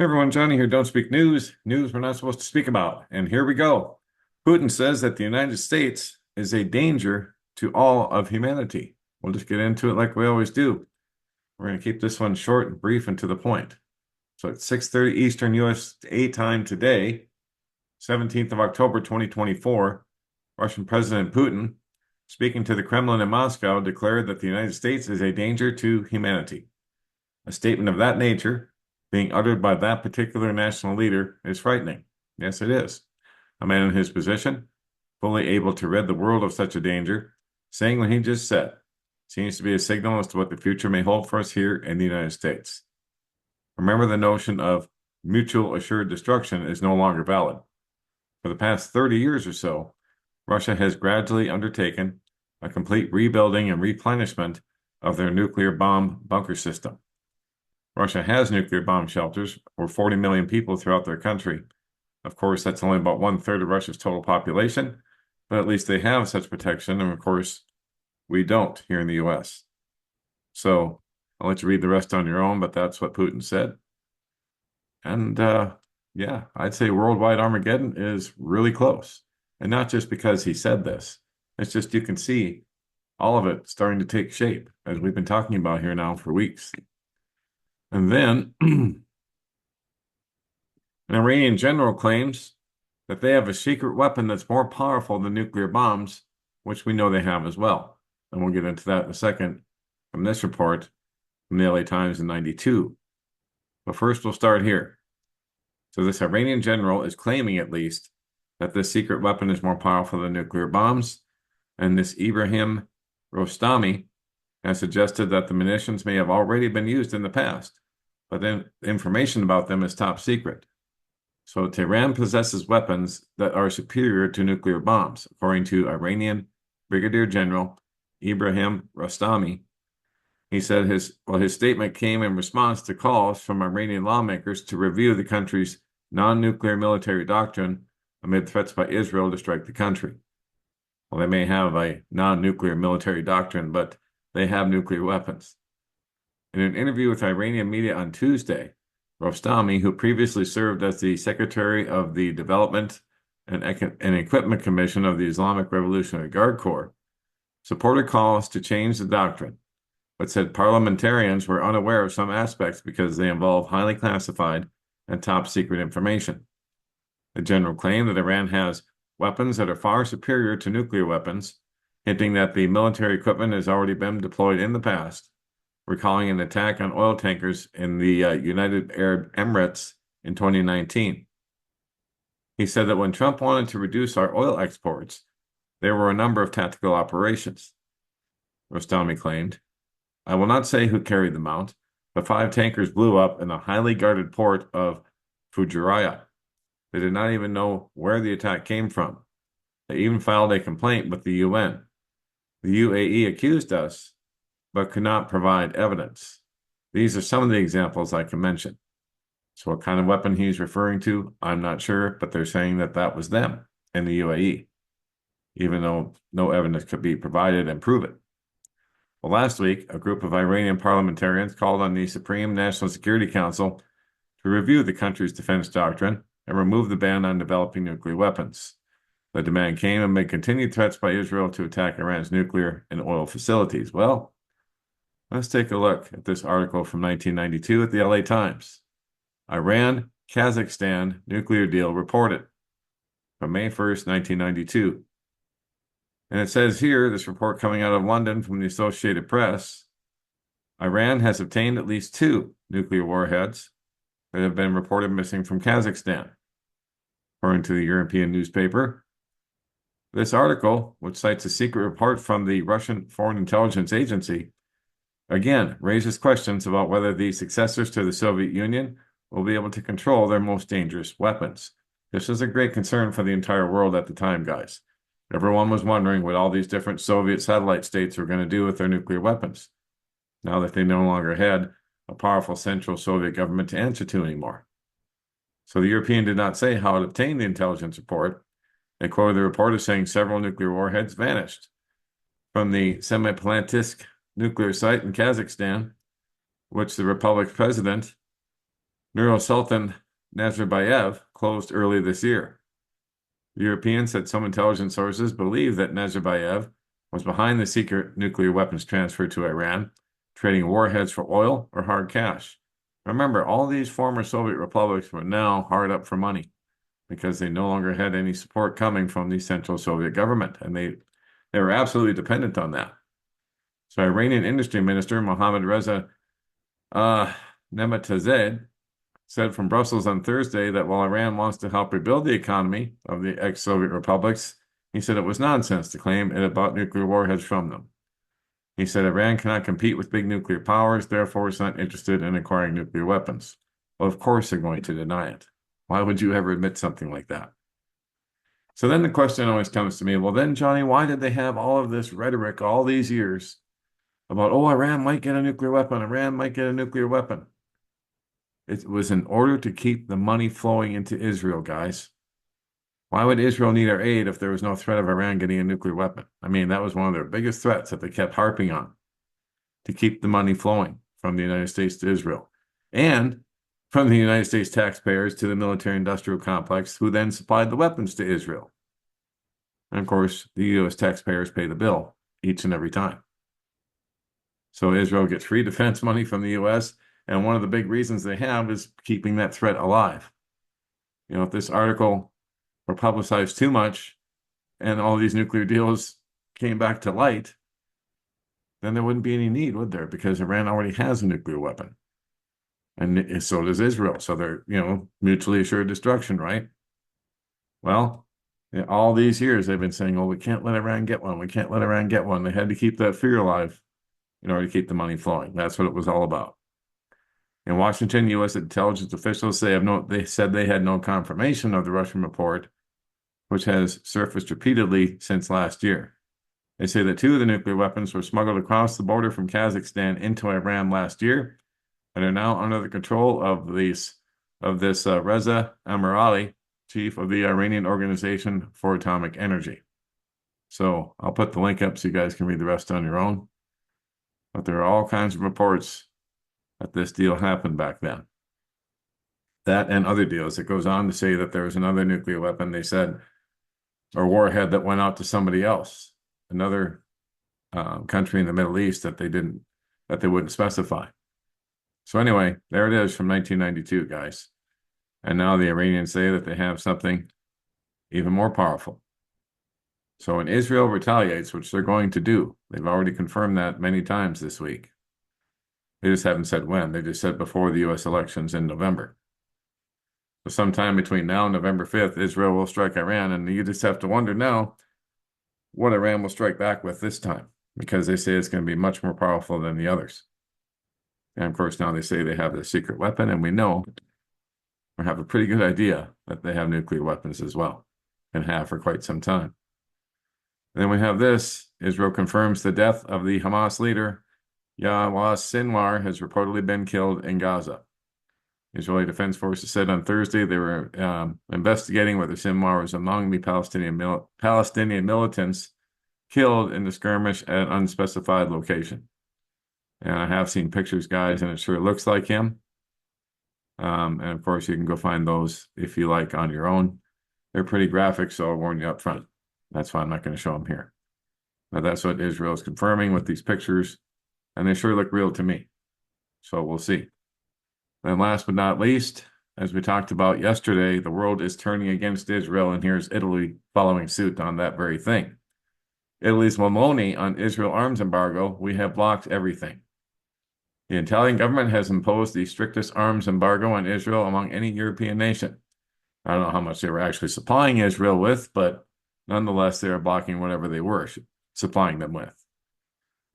Hey everyone, Johnny here. Don't speak news. News we're not supposed to speak about. And here we go. Putin says that the United States is a danger to all of humanity. We'll just get into it like we always do. We're going to keep this one short and brief and to the point. So at 6:30 Eastern USA time today, 17th of October 2024, Russian President Putin, speaking to the Kremlin in Moscow, declared that the United States is a danger to humanity. A statement of that nature being uttered by that particular national leader is frightening. Yes, it is. A man in his position, fully able to rid the world of such a danger, saying what he just said, seems to be a signal as to what the future may hold for us here in the United States. Remember, the notion of mutual assured destruction is no longer valid. For the past 30 years or so, Russia has gradually undertaken a complete rebuilding and replenishment of their nuclear bomb bunker system. Russia has nuclear bomb shelters for 40 million people throughout their country. Of course, that's only about 1/3 of Russia's total population, but at least they have such protection, and of course, we don't here in the US. So I'll let you read the rest on your own, but that's what Putin said. And yeah, I'd say worldwide Armageddon is really close. And not just because he said this, it's just you can see all of it starting to take shape, as we've been talking about here now for weeks. And then an Iranian general claims that they have a secret weapon that's more powerful than nuclear bombs, which we know they have as well. And we'll get into that in a second from this report from the LA Times in 92. But first, we'll start here. So this Iranian general is claiming, at least, that this secret weapon is more powerful than nuclear bombs. And this Ibrahim Rostami has suggested that the munitions may have already been used in the past, but then information about them is top secret. So Tehran possesses weapons that are superior to nuclear bombs, according to Iranian Brigadier General Ibrahim Rostami. He said his statement came in response to calls from Iranian lawmakers to review the country's non-nuclear military doctrine amid threats by Israel to strike the country. Well, they may have a non-nuclear military doctrine, but they have nuclear weapons. In an interview with Iranian media on Tuesday, Rostami, who previously served as the Secretary of the Development and Equipment Commission of the Islamic Revolutionary Guard Corps, supported calls to change the doctrine, but said parliamentarians were unaware of some aspects because they involve highly classified and top secret information. The general claimed that Iran has weapons that are far superior to nuclear weapons, hinting that the military equipment has already been deployed in the past, recalling an attack on oil tankers in the United Arab Emirates in 2019. He said that when Trump wanted to reduce our oil exports, there were a number of tactical operations. Rostami claimed, "I will not say who carried them out, but 5 tankers blew up in the highly guarded port of Fujairah. They did not even know where the attack came from. They even filed a complaint with the UN. The UAE accused us, but could not provide evidence. These are some of the examples I can mention." So what kind of weapon he's referring to, I'm not sure, but they're saying that that was them in the UAE, even though no evidence could be provided and prove it. Well, last week, a group of Iranian parliamentarians called on the Supreme National Security Council to review the country's defense doctrine and remove the ban on developing nuclear weapons. The demand came amid continued threats by Israel to attack Iran's nuclear and oil facilities. Well, let's take a look at this article from 1992 at the LA Times. Iran-Kazakhstan nuclear deal reported from May 1st, 1992. And it says here, this report coming out of London from the Associated Press, Iran has obtained at least 2 nuclear warheads that have been reported missing from Kazakhstan, according to the European newspaper. This article, which cites a secret report from the Russian Foreign Intelligence Agency, again raises questions about whether the successors to the Soviet Union will be able to control their most dangerous weapons. This was a great concern for the entire world at the time, guys. Everyone was wondering what all these different Soviet satellite states were going to do with their nuclear weapons, now that they no longer had a powerful central Soviet government to answer to anymore. So the European did not say how it obtained the intelligence report. They quoted the report as saying several nuclear warheads vanished from the Semipalatinsk nuclear site in Kazakhstan, which the republic's president Nuro Sultan Nazarbayev closed early this year. The Europeans said some intelligence sources believe that Nazarbayev was behind the secret nuclear weapons transfer to Iran, trading warheads for oil or hard cash. Remember, all these former Soviet republics were now hard up for money because they no longer had any support coming from the Central Soviet government, and they were absolutely dependent on that. So Iranian Industry Minister Mohammad Reza Nematazed said from Brussels on Thursday that while Iran wants to help rebuild the economy of the ex-Soviet republics, he said it was nonsense to claim it had bought nuclear warheads from them. He said Iran cannot compete with big nuclear powers, therefore is not interested in acquiring nuclear weapons. Well, of course they're going to deny it. Why would you ever admit something like that? So then the question always comes to me, well then, Johnny, why did they have all of this rhetoric all these years about, oh, Iran might get a nuclear weapon, Iran might get a nuclear weapon? It was in order to keep the money flowing into Israel, guys. Why would Israel need our aid if there was no threat of Iran getting a nuclear weapon? I mean, that was one of their biggest threats that they kept harping on, to keep the money flowing from the United States to Israel and from the United States taxpayers to the military-industrial complex, who then supplied the weapons to Israel. And of course, the U.S. taxpayers pay the bill each and every time. So Israel gets free defense money from the U.S., and one of the big reasons they have is keeping that threat alive. You know, if this article were publicized too much and all these nuclear deals came back to light, then there wouldn't be any need, would there? Because Iran already has a nuclear weapon. And so does Israel. So they're, mutually assured destruction, right? Well, all these years they've been saying, oh, we can't let Iran get one. We can't let Iran get one. They had to keep that fear alive in order to keep the money flowing. That's what it was all about. In Washington, U.S. intelligence officials they said they had no confirmation of the Russian report, which has surfaced repeatedly since last year. They say that 2 of the nuclear weapons were smuggled across the border from Kazakhstan into Iran last year and are now under the control of this Reza Amirali, chief of the Iranian Organization for Atomic Energy. So I'll put the link up so you guys can read the rest on your own. But there are all kinds of reports that this deal happened back then. That and other deals. It goes on to say that there was another nuclear weapon, they said, or warhead that went out to somebody else, another country in the Middle East that they wouldn't specify. So anyway, there it is from 1992, guys. And now the Iranians say that they have something even more powerful. So when Israel retaliates, which they're going to do, they've already confirmed that many times this week. They just haven't said when. They just said before the U.S. elections in November. So sometime between now and November 5th, Israel will strike Iran. And you just have to wonder now what Iran will strike back with this time, because they say it's going to be much more powerful than the others. And of course, now they say they have the secret weapon, and we know or have a pretty good idea that they have nuclear weapons as well, and have for quite some time. And then we have this. Israel confirms the death of the Hamas leader, Yahya Sinwar, has reportedly been killed in Gaza. Israeli Defense Forces said on Thursday they were investigating whether Sinwar was among the Palestinian militants killed in the skirmish at an unspecified location. And I have seen pictures, guys, and it sure looks like him. And of course, you can go find those if you like on your own. They're pretty graphic, so I'll warn you up front. That's why I'm not going to show them here. But that's what Israel is confirming with these pictures, and they sure look real to me. So we'll see. And last but not least, as we talked about yesterday, the world is turning against Israel, and here's Italy following suit on that very thing. Italy's Meloni on Israel arms embargo, we have blocked everything. The Italian government has imposed the strictest arms embargo on Israel among any European nation. I don't know how much they were actually supplying Israel with, but nonetheless, they are blocking whatever they were supplying them with.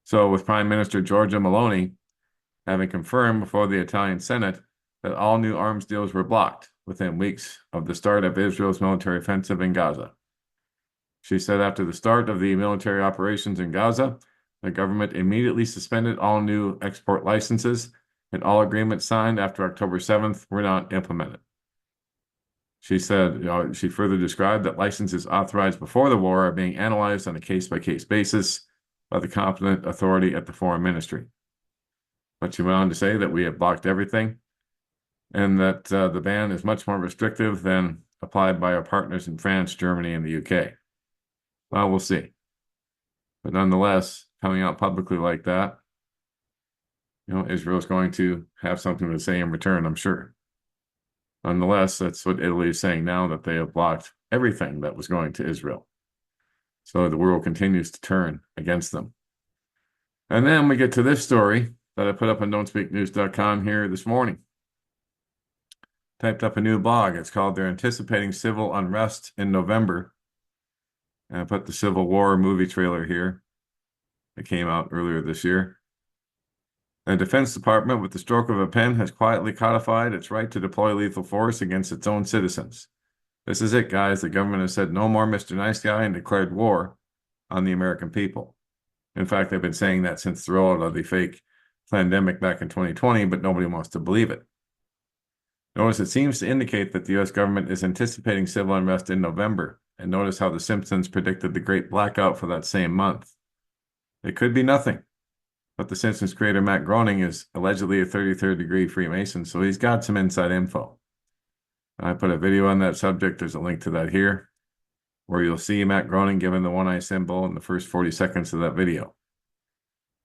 So with Prime Minister Giorgia Meloni having confirmed before the Italian Senate that all new arms deals were blocked within weeks of the start of Israel's military offensive in Gaza. She said after the start of the military operations in Gaza, the government immediately suspended all new export licenses, and all agreements signed after October 7th were not implemented. She said, she further described that licenses authorized before the war are being analyzed on a case-by-case basis by the competent authority at the Foreign Ministry. But she went on to say that we have blocked everything. and that the ban is much more restrictive than applied by our partners in France, Germany, and the UK. Well, we'll see. But nonetheless, coming out publicly like that, Israel's going to have something to say in return, I'm sure. Nonetheless, that's what Italy is saying now, that they have blocked everything that was going to Israel. So the world continues to turn against them. And then we get to this story that I put up on don'tspeaknews.com here this morning. Typed up a new blog. It's called "They're Anticipating Civil Unrest in November." And I put the Civil War movie trailer here. It came out earlier this year. The Defense Department, with the stroke of a pen, has quietly codified its right to deploy lethal force against its own citizens. This is it, guys. The government has said no more Mr. Nice Guy and declared war on the American people. In fact, they've been saying that since the rollout of the fake pandemic back in 2020, but nobody wants to believe it. Notice it seems to indicate that the U.S. government is anticipating civil unrest in November. And notice how the Simpsons predicted the great blackout for that same month. It could be nothing. But the Simpsons creator Matt Groening is allegedly a 33rd degree Freemason, so he's got some inside info. I put a video on that subject. There's a link to that here, where you'll see Matt Groening giving the one eye symbol in the first 40 seconds of that video.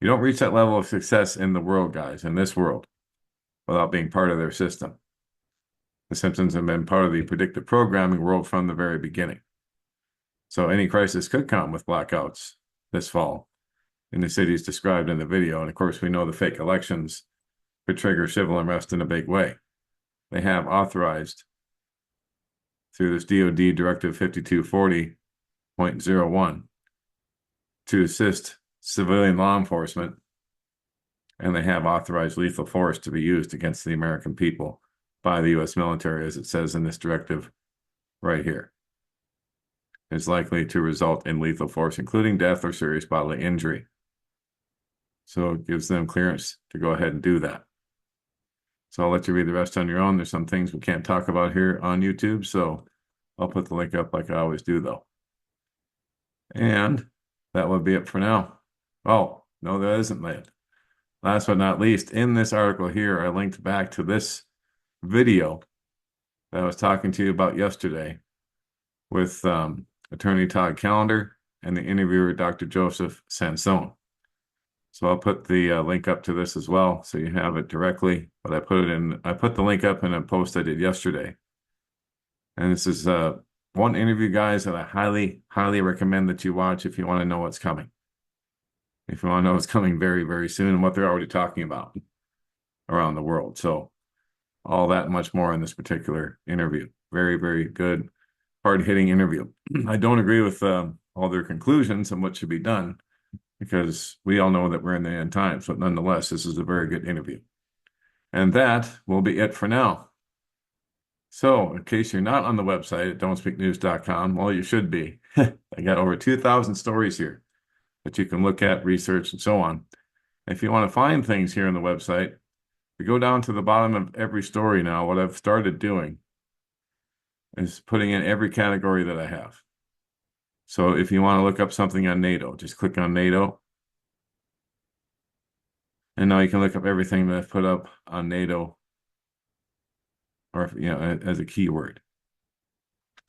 You don't reach that level of success in the world, guys, in this world, without being part of their system. The Simpsons have been part of the predictive programming world from the very beginning. So any crisis could come with blackouts this fall in the cities described in the video. And of course, we know the fake elections could trigger civil unrest in a big way. They have authorized, through this DoD Directive 5240.01, to assist civilian law enforcement, and they have authorized lethal force to be used against the American people by the U.S. military, as it says in this directive right here. Is likely to result in lethal force, including death or serious bodily injury. So it gives them clearance to go ahead and do that. So I'll let you read the rest on your own. There's some things we can't talk about here on YouTube, so I'll put the link up like I always do, though. And that would be it for now. Oh, no, that isn't it. Last but not least, in this article here, I linked back to this video that I was talking to you about yesterday with attorney Todd Callender and the interviewer, Dr. Joseph Sansone. So I'll put the link up to this as well, so you have it directly. But I put the link up in a post I did yesterday. And this is one interview, guys, that I highly, highly recommend that you watch if you want to know what's coming. If you want to know what's coming very, very soon and what they're already talking about around the world. So all that and much more in this particular interview. Very, very good, hard-hitting interview. I don't agree with all their conclusions on what should be done, because we all know that we're in the end times, but nonetheless, this is a very good interview. And that will be it for now. So in case you're not on the website at don'tspeaknews.com, well, you should be. I got over 2,000 stories here that you can look at, research, and so on. If you want to find things here on the website, we go down to the bottom of every story now. What I've started doing is putting in every category that I have. So if you want to look up something on NATO, just click on NATO. And now you can look up everything that I've put up on NATO, or as a keyword.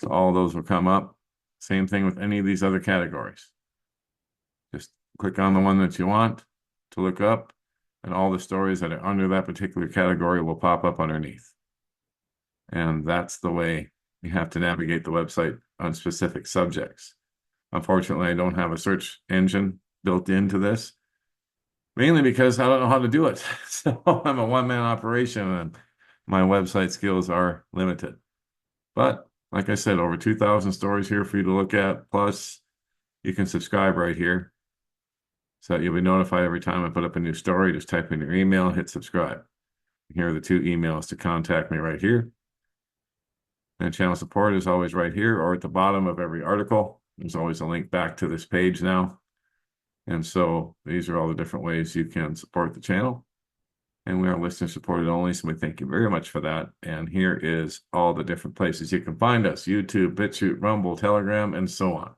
So all those will come up. Same thing with any of these other categories. Just click on the one that you want to look up, and all the stories that are under that particular category will pop up underneath. And that's the way you have to navigate the website on specific subjects. Unfortunately, I don't have a search engine built into this, mainly because I don't know how to do it. So I'm a one-man operation, and my website skills are limited. But like I said, over 2,000 stories here for you to look at. Plus, you can subscribe right here, so that you'll be notified every time I put up a new story. Just type in your email, hit subscribe. Here are the 2 emails to contact me right here. And channel support is always right here, or at the bottom of every article. There's always a link back to this page now. And so these are all the different ways you can support the channel. And we are listener supported only, so we thank you very much for that. And here is all the different places you can find us: YouTube, BitChute, Rumble, Telegram, and so on.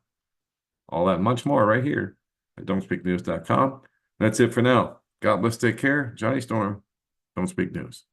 All that and much more right here at don'tspeaknews.com. That's it for now. God bless, take care. Johnny Storm, Don't Speak News.